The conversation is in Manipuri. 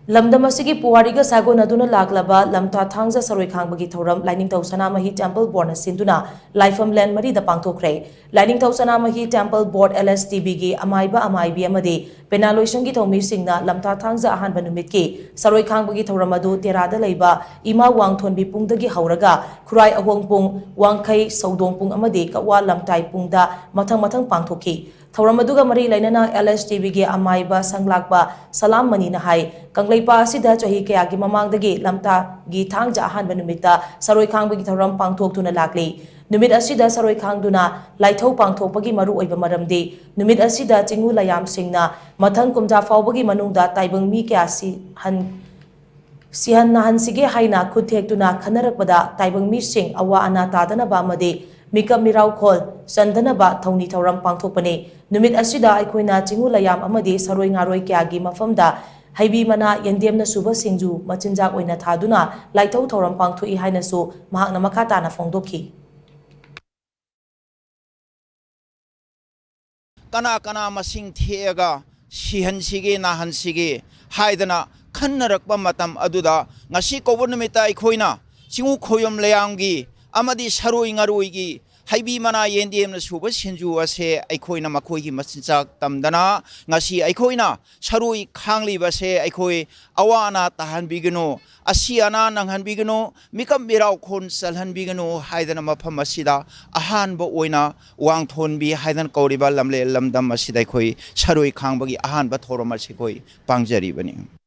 LAMDAM ASIGI PUWARI ga SHAGONNADUNA LAKLABA Lamta Thangja Saroi Khangbagi Thouram Sanna Temple Board na Sinduna Laifam Land Mari da Pangthokkhre Sanna Temple Board LSTB gi amaiba amadi penaloisang gi thomi singna Lamta Thangja ahanba numit ki Saroi Khangbagi Thouram adu terada leiba ima wangthonbi pungdagi hauraga khurai ahongpung wangkhai saudongpung amadi kawa lamtai pungda mathang pangthokki Thouram aduga mari lainana LSTB gi amaiba sanglakba salam mani na hai Kanglaipa asida chahi kayagi mamangdagi lamta gi thangja ahanba numita Saroi Khangbagi Thouram pangthoktuna lakli numit asida Saroi Khangduna laithau pangthokpagi maru oiba maramdi numit asida chingu layam singna mathang kumja faubagi manungda taibang mi kya sihan nahansige haina khuthektuna khanarakpada taibang mi sing awa ana tadana ba made mikap mirau khol sandana ba thongni thauram pangthokpane numit asida aikoina chingu layam amadi saroi ngaroi kyagi mafamda Haibi mana yandemna suba singju machinjak oina thaduna laithau thauram pangthoi haina su mahakna makata na phongdokhi kana masing thiega sihansige nahansige haidana khannarakpa matam aduda ngasi kobonumita ikhoina singu khoyom layamgi amadi saroi ngaroi gi Haibi mana yendem na suba sinju ase aikoina makoi gi machinjak tamdana ngasi aikoina saroi khangli base aikoi awana tahan bigino asiana nanghan bigino mikam mirau khon salhan bigino haidana mapham asida ahan bo oina wangthon bi haidan kauriba lamle lamdam asida koi saroi khangbagi ahan ba thoroma se koi pangjari bani